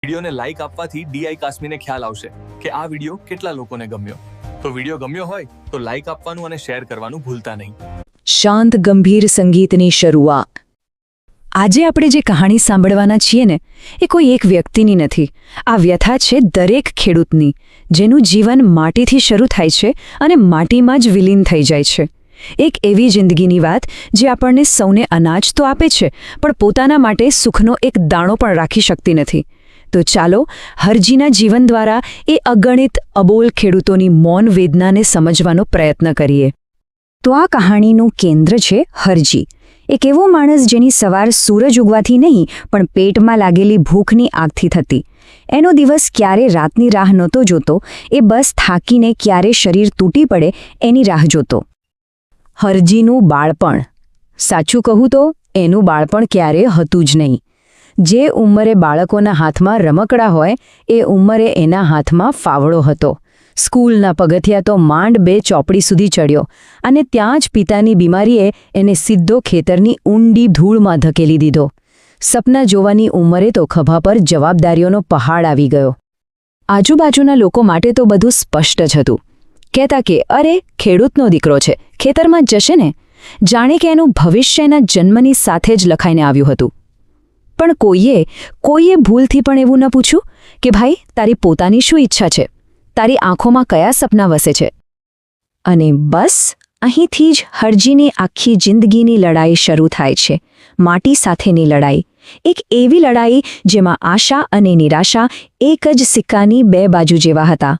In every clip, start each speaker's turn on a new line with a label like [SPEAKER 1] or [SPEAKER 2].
[SPEAKER 1] વિડીયોને લાઈક આપવાથી ડીઆઈ કાશ્મીરને ખ્યાલ આવશે કે આ વિડીયો કેટલા લોકોને ગમ્યો. તો વિડીયો ગમ્યો હોય તો લાઈક આપવાનું અને શેર કરવાનું ભૂલતા નહીં.
[SPEAKER 2] શાંત ગંભીર સંગીતની શરૂઆત. આજે આપણે જે કહાણી સાંભળવાના છીએ ને એ કોઈ એક વ્યક્તિની નથી. આ વ્યથા છે દરેક ખેડૂતની, જેનું જીવન માટીથી શરૂ થાય છે અને માટીમાં જ વિલીન થઈ જાય છે. એક એવી જિંદગીની વાત જે આપણને સૌને અનાજ તો આપે છે, પણ પોતાના માટે સુખનો એક દાણો પણ રાખી શકતી નથી. તો ચાલો હરજીના જીવન દ્વારા એ અગણિત અબોલ ખેડૂતોની મૌન વેદનાને સમજવાનો પ્રયત્ન કરીએ. તો આ કહાણીનું કેન્દ્ર છે હરજી, એક એવો માણસ જેની સવાર સૂરજ ઉગવાથી નહીં પણ પેટમાં લાગેલી ભૂખની આગથી થતી. એનો દિવસ ક્યારે રાતની રાહ નહોતો જોતો, એ બસ થાકીને ક્યારે શરીર તૂટી પડે એની રાહ જોતો. હરજીનું બાળપણ, સાચું કહું તો એનું બાળપણ ક્યારે હતું જ નહીં. જે ઉંમરે બાળકોના હાથમાં રમકડા હોય એ ઉંમરે એના હાથમાં ફાવડો હતો. સ્કૂલના પગથિયા તો માંડ 2 ચોપડી સુધી ચડ્યો અને ત્યાં જ પિતાની બીમારીએ એને સીધો ખેતરની ઊંડી ધૂળમાં ધકેલી દીધો. સપના જોવાની ઉંમરે તો ખભા પર જવાબદારીઓનો પહાડ આવી ગયો. આજુબાજુના લોકો માટે તો બધું સ્પષ્ટ જ હતું. કહેતા કે અરે, ખેડૂતનો દીકરો છે, ખેતરમાં જશે ને, જાણે કે એનું ભવિષ્ય એના જન્મની સાથે જ લખાઈને આવ્યું હતું. પણ કોઈએ ભૂલથી પણ એવું ન પૂછ્યું કે ભાઈ, તારી પોતાની શું ઈચ્છા છે, તારી આંખોમાં કયા સપના વસે છે. અને બસ અહીંથી જ હરજીની આખી જિંદગીની લડાઈ શરૂ થાય છે. માટી સાથેની લડાઈ, એક એવી લડાઈ જેમાં આશા અને નિરાશા એક જ સિક્કાની 2 બાજુ જેવા હતા.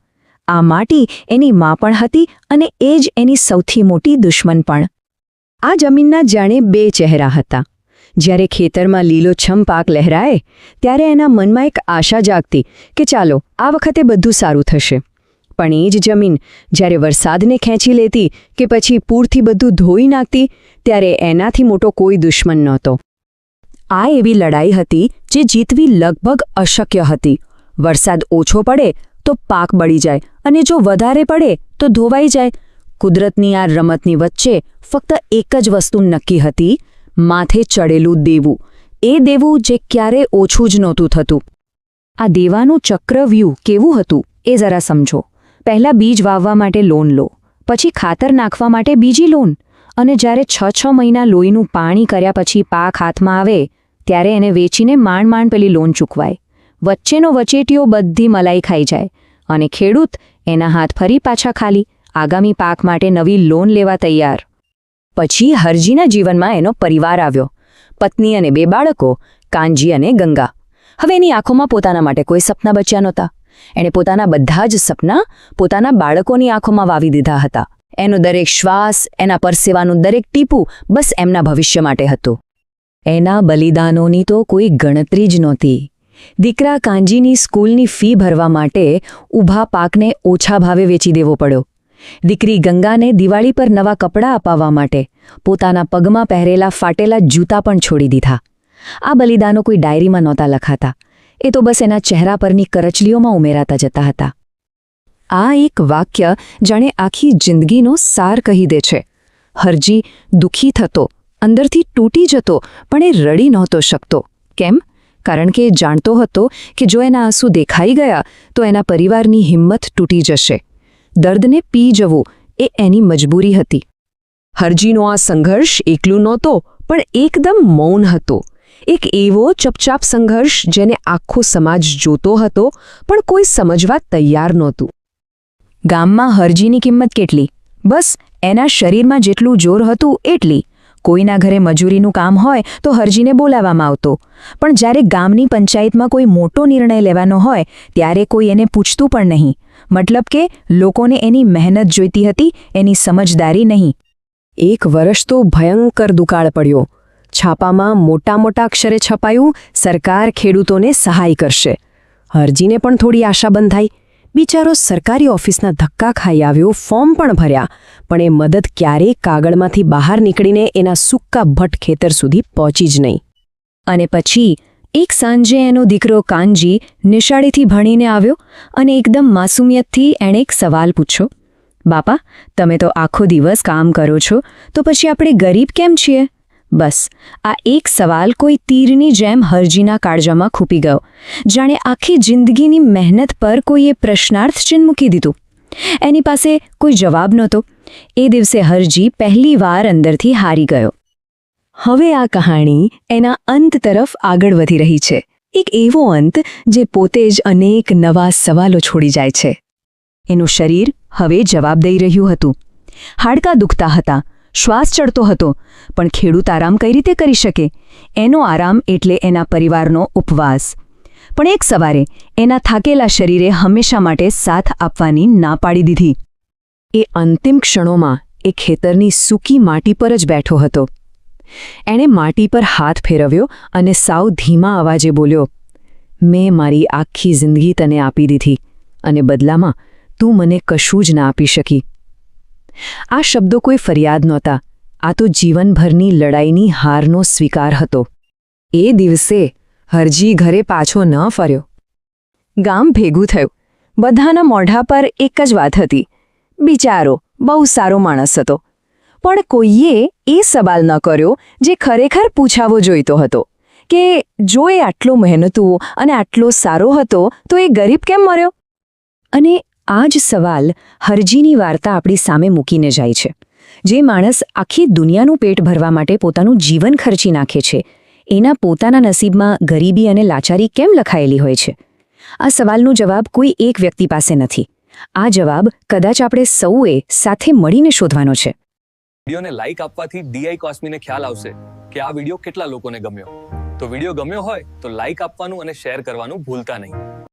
[SPEAKER 2] આ માટી એની મા પણ હતી અને એ જ એની સૌથી મોટી દુશ્મન પણ. આ જમીનના જાણે 2 ચહેરા હતા. જ્યારે ખેતરમાં લીલોછમ પાક લહેરાય ત્યારે એના મનમાં એક આશા જાગતી કે ચાલો આ વખતે બધું સારું થશે. પણ એ જ જમીન જ્યારે વરસાદને ખેંચી લેતી કે પછી પૂરથી બધું ધોઈ નાખતી ત્યારે એનાથી મોટો કોઈ દુશ્મન નહોતો. આ એવી લડાઈ હતી જે જીતવી લગભગ અશક્ય હતી. વરસાદ ઓછો પડે તો પાક બળી જાય અને જો વધારે પડે તો ધોવાઈ જાય. કુદરતની આ રમતની વચ્ચે ફક્ત એક જ વસ્તુ નક્કી હતી: માથે ચડેલું દેવું. એ દેવું જે ક્યારે ઓછું જ નહોતું થતું. આ દેવાનું ચક્રવ્યૂહ કેવું હતું એ જરા સમજો. પહેલાં બીજ વાવવા માટે લોન લો, પછી ખાતર નાખવા માટે બીજી લોન, અને જ્યારે 6 મહિના લોહીનું પાણી કર્યા પછી પાક હાથમાં આવે ત્યારે એને વેચીને માંડ પેલી લોન ચૂકવાય. વચ્ચેનો વચેટીઓ બધી મલાઈ ખાઈ જાય અને ખેડૂત એના હાથ ફરી પાછા ખાલી, આગામી પાક માટે નવી લોન લેવા તૈયાર. પછી હરજીના જીવનમાં એનો પરિવાર આવ્યો. પત્ની અને 2 બાળકો, કાનજી અને ગંગા. હવે એની આંખોમાં પોતાના માટે કોઈ સપના બચ્યા નહોતા. એણે પોતાના બધા જ સપના પોતાના બાળકોની આંખોમાં વાવી દીધા હતા. એનો દરેક શ્વાસ, એના પરસેવાનું દરેક ટીપું બસ એમના ભવિષ્ય માટે હતું. એના બલિદાનોની તો કોઈ ગણતરી જ નહોતી. દીકરા કાનજીની સ્કૂલની ફી ભરવા માટે ઊભા પાકને ઓછા ભાવે વેચી દેવો પડ્યો. દીકરી ગંગાને દિવાળી પર નવા કપડાં અપાવવા માટે પોતાના પગમાં પહેરેલા ફાટેલા જૂતા પણ છોડી દીધા. આ બલિદાનો કોઈ ડાયરીમાં નહોતા લખાતા, એ તો બસ એના ચહેરા પરની કરચલીઓમાં ઉમેરાતા જતા હતા. આ એક વાક્ય જાણે આખી જિંદગીનો સાર કહી દે છે. હરજી દુઃખી થતો, અંદરથી તૂટી જતો, પણ એ રડી નહોતો શકતો. કેમ? કારણ કે એ જાણતો હતો કે જો એના આંસુ દેખાઈ ગયા તો એના પરિવારની હિંમત તૂટી જશે. દર્દને પી જવું એ એની મજબૂરી હતી. હરજીનો આ સંઘર્ષ એકલું નહોતો, પણ એકદમ મૌન હતો. એક એવો ચપચાપ સંઘર્ષ જેને આખો સમાજ જોતો હતો પણ કોઈ સમજવા તૈયાર નહોતું. ગામમાં હરજીની કિંમત કેટલી? બસ એના શરીરમાં જેટલું જોર હતું એટલી. કોઈના ઘરે મજૂરીનું કામ હોય તો હરજીને બોલાવવામાં આવતો, પણ જ્યારે ગામની પંચાયતમાં કોઈ મોટો નિર્ણય લેવાનો હોય ત્યારે કોઈ એને પૂછતું પણ નહીં. મતલબ કે લોકોને એની મહેનત જોઈતી હતી, એની સમજદારી નહીં. એક વર્ષ તો ભયંકર દુકાળ પડ્યો. છાપામાં મોટા અક્ષરે છપાયું, સરકાર ખેડૂતોને સહાય કરશે. હરજીને પણ થોડી આશા બંધાઈ. બિચારો સરકારી ઓફિસના ધક્કા ખાઈ આવ્યો, ફોર્મ પણ ભર્યા, પણ એ મદદ ક્યારેય કાગળમાંથી બહાર નીકળીને એના સૂકા ભટ્ટ ખેતર સુધી પહોંચી જ નહીં. અને પછી એક સાંજે એનો દીકરો કાનજી નિશાળેથી ભણીને આવ્યો અને એકદમ માસુમિયતથી એણે એક સવાલ પૂછ્યો. બાપા, તમે તો આખો દિવસ કામ કરો છો, તો પછી આપણે ગરીબ કેમ છીએ? બસ આ એક સવાલ કોઈ તીરની જેમ હરજીના કાળજામાં ખૂપી ગયો. જાણે આખી જિંદગીની મહેનત પર કોઈએ પ્રશ્નાર્થ ચિહ્ન મૂકી દીધું. એની પાસે કોઈ જવાબ નહોતો. એ દિવસે હરજી પહેલીવાર અંદરથી હારી ગયો. હવે આ કહાણી એના અંત તરફ આગળ વધી રહી છે. એક એવો અંત જે પોતે જ અનેક નવા સવાલો છોડી જાય છે. એનું શરીર હવે જવાબ દઈ રહ્યું હતું. હાડકાં દુખતા હતા, શ્વાસ ચડતો હતો, પણ ખેડૂત આરામ કઈ રીતે કરી શકે? એનો આરામ એટલે એના પરિવારનો ઉપવાસ. પણ એક સવારે એના થાકેલા શરીરે હંમેશા માટે સાથ આપવાની ના પાડી દીધી. એ અંતિમ ક્ષણોમાં એ ખેતરની સૂકી માટી પર જ બેઠો હતો. એણે માટી પર હાથ ફેરવ્યો અને સાવ ધીમા અવાજે બોલ્યો, મેં મારી આખી જિંદગી તને આપી દીધી અને બદલામાં તું મને કશું જ ના આપી શકી. આ શબ્દો કોઈ ફરિયાદ નહોતા. આ તો જીવનભરની લડાઈની હારનો સ્વીકાર હતો. એ દિવસે હરજી ઘરે પાછો ન ફર્યો. ગામ ભેગું થયું. બધાના મોઢા પર એક જ વાત હતી, બિચારો બહુ સારો માણસ હતો. પણ કોઈએ એ સવાલ ન કર્યો જે ખરેખર પૂછાવો જોઈતો હતો, કે જો એ આટલો મહેનતુ અને આટલો સારો હતો તો એ ગરીબ કેમ મર્યો? અને આ જ સવાલ હરજીની વાર્તા આપણી સામે મૂકીને જાય છે. જે માણસ આખી દુનિયાનું પેટ ભરવા માટે પોતાનું જીવન ખર્ચી નાખે છે, એના પોતાના નસીબમાં ગરીબી અને લાચારી કેમ લખાયેલી હોય છે? આ સવાલનો જવાબ કોઈ એક વ્યક્તિ પાસે નથી. આ જવાબ કદાચ આપણે સૌએ સાથે મળીને શોધવાનો છે.
[SPEAKER 1] વિડીયોને લાઈક આપવાથી ડીઆઈ કોસ્મીને ખ્યાલ આવશે કે આ વિડીયો કેટલા લોકોને ગમ્યો. તો વિડીયો ગમ્યો હોય તો લાઈક આપવાનું અને શેર કરવાનું ભૂલતા નહીં.